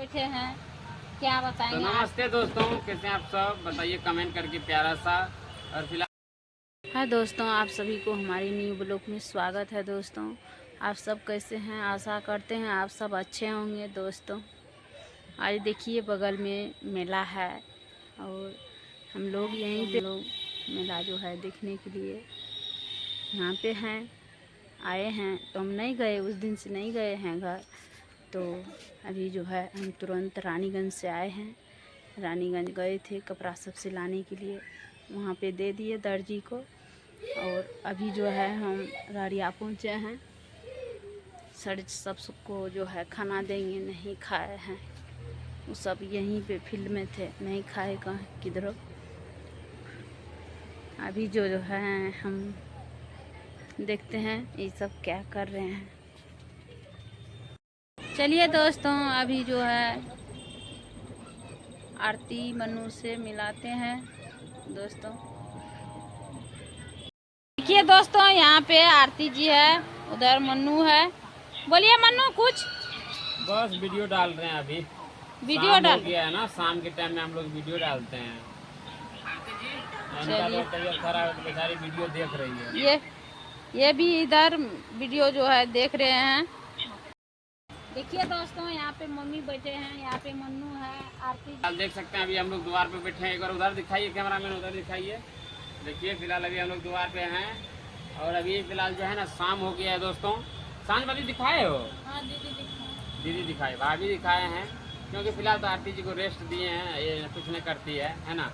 बैठे हैं, क्या बताएंगे। तो नमस्ते दोस्तों, कैसे हैं आप सब? बताइए कमेंट करके प्यारा सा। और फिलहाल हाँ दोस्तों, आप सभी को हमारी न्यू ब्लॉग में स्वागत है। दोस्तों आप सब कैसे हैं? आशा करते हैं आप सब अच्छे होंगे। दोस्तों आज देखिए बगल में मेला है और हम लोग यहीं पे मेला जो है देखने के लिए यहाँ पे हैं, आए हैं। तो हम नहीं गए, उस दिन से नहीं गए हैं घर। तो अभी जो है हम तुरंत रानीगंज से आए हैं। रानीगंज गए थे कपड़ा सब सिलाने के लिए, वहाँ पे दे दिए दर्जी को। और अभी जो है हम रारिया पहुँचे हैं। सर सबको जो है खाना देंगे, नहीं खाए हैं वो सब यहीं पे फील्ड में थे, नहीं खाए कहाँ किधरों। अभी जो है हम देखते हैं ये सब क्या कर रहे हैं। चलिए दोस्तों, अभी जो है आरती मनु से मिलाते हैं। दोस्तों देखिए दोस्तों, यहाँ पे आरती जी है, उधर मन्नू है। बोलिए मन्नू कुछ। बस वीडियो डाल रहे हैं। अभी वीडियो शाम हो डाल गया है ना, शाम के टाइम में हम लोग वीडियो डालते हैं। इनका तो तबीयत खराब है तो बेचारी वीडियो देख रही है। ये भी इधर वीडियो जो है देख रहे हैं। देखिए दोस्तों, यहाँ पे मम्मी बैठे हैं, यहाँ पे मन्नू है, आरती आप देख सकते हैं अभी हम लोग द्वार पे बैठे हैं। एक बार उधर दिखाइए, कैमरा मैन उधर दिखाइए। देखिए फिलहाल अभी हम लोग द्वार पे हैं और अभी फिलहाल जो है ना शाम हो गया है। दोस्तों सांझ वाली दिखाए हो? हाँ दीदी दिखाए, भाभी दिखाए हैं, क्योंकि फिलहाल तो आरती जी को रेस्ट दिए हैं, ये कुछ नहीं करती है ना।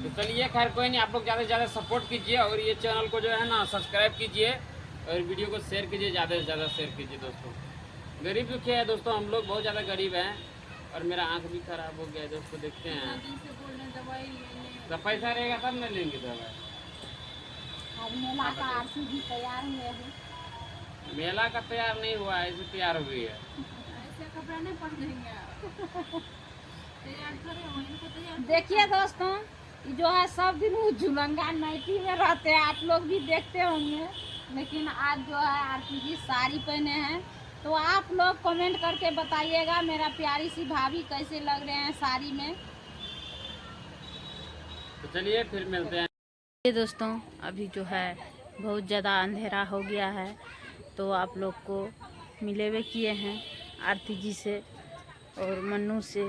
तो चलिए खैर कोई नहीं, आप लोग ज़्यादा से ज़्यादा सपोर्ट कीजिए और ये चैनल को जो है ना सब्सक्राइब कीजिए और वीडियो को शेयर कीजिए, ज़्यादा से ज़्यादा शेयर कीजिए। दोस्तों गरीब दुखी है दोस्तों, हम लोग बहुत ज़्यादा गरीब हैं और मेरा आँख भी खराब हो गया है दोस्तों। देखते हैं तो पैसा रहेगा तब नहीं लेंगे दवाई। मेला का आरती जी तैयार हुए हैं। मेला का तैयार नहीं हुआ है, ऐसे तैयार हो गई है। ऐसे कपड़ा नहीं पहन देंगे। देखिए दोस्तों, जो है सब दिन वो झुलंगा नाइटी में रहते हैं, आप लोग भी देखते होंगे। लेकिन आज जो है आरती जी साड़ी पहने हैं। तो आप लोग कमेंट करके बताइएगा मेरा प्यारी सी भाभी कैसे लग रहे हैं साड़ी में। तो चलिए फिर मिलते हैं। ये दोस्तों अभी जो है बहुत ज़्यादा अंधेरा हो गया है, तो आप लोग को मिले हुए किए हैं आरती जी से और मन्नू से।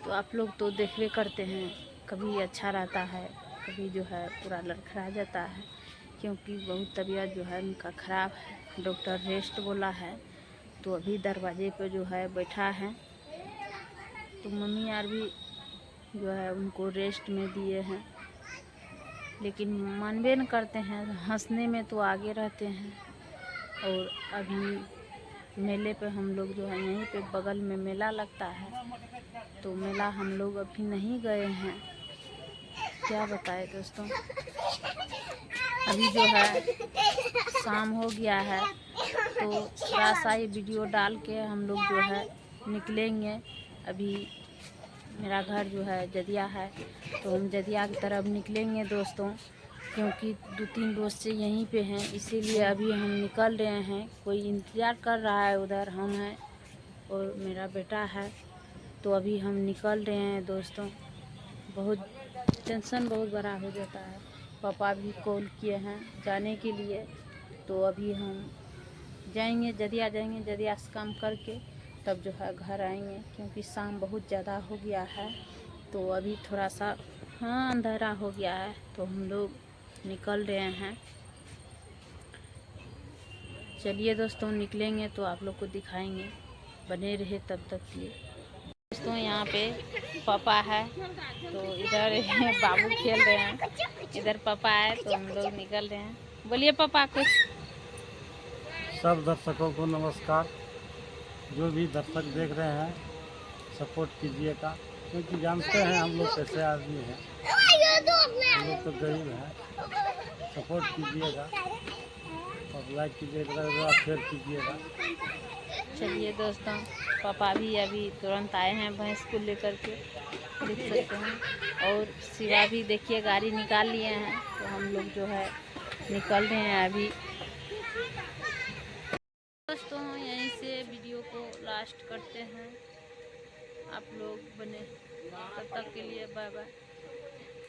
तो आप लोग तो देखवे करते हैं, कभी अच्छा रहता है, कभी जो है पूरा लड़खड़ा जाता है, क्योंकि बहुत तबीयत जो है उनका ख़राब है। डॉक्टर रेस्ट बोला है, तो अभी दरवाजे पे जो है बैठा है। तो मम्मी यार भी जो है उनको रेस्ट में दिए हैं, लेकिन मानवे न करते हैं, हंसने में तो आगे रहते हैं। और अभी मेले पे हम लोग जो है यहीं पे बगल में मेला लगता है, तो मेला हम लोग अभी नहीं गए हैं। क्या बताए दोस्तों, अभी जो है शाम हो गया है, तो थोड़ा सा ये वीडियो डाल के हम लोग जो है निकलेंगे। अभी मेरा घर जो है जदिया है, तो हम जदिया की तरफ निकलेंगे दोस्तों, क्योंकि 2-3 दोस्त से यहीं पे हैं, इसीलिए अभी हम निकल रहे हैं। कोई इंतज़ार कर रहा है उधर, हम हैं और मेरा बेटा है। तो अभी हम निकल रहे हैं दोस्तों। बहुत टेंशन बहुत बड़ा हो जाता है। पापा भी कॉल किए हैं जाने के लिए, तो अभी हम जाएंगे, जदिया जाएंगे, जदिया से काम करके तब जो है घर आएंगे, क्योंकि शाम बहुत ज़्यादा हो गया है। तो अभी थोड़ा सा अंधेरा हो गया है, तो हम लोग निकल रहे हैं। चलिए दोस्तों निकलेंगे तो आप लोग को दिखाएंगे, बने रहे तब तक लिए। दोस्तों यहाँ पे पापा है, तो इधर बाबू खेल रहे हैं, इधर पापा है, तो हम लोग निकल रहे हैं। बोलिए पापा कुछ। सब दर्शकों को नमस्कार। जो भी दर्शक देख रहे हैं सपोर्ट कीजिएगा, क्योंकि जानते हैं हम लोग कैसे आदमी हैं, हम लोग तो गरीब हैं। सपोर्ट कीजिएगा और लाइक कीजिएगा, शेयर कीजिएगा। चलिए दोस्तों, पापा भी अभी तुरंत आए हैं भैंस को लेकर के, देख सकते हैं। और शिवा भी देखिए गाड़ी निकाल लिए हैं, तो हम लोग जो है निकल रहे हैं अभी। दोस्तों यहीं से वीडियो को लास्ट करते हैं। आप लोग बने। तब तक के लिए बाय बाय।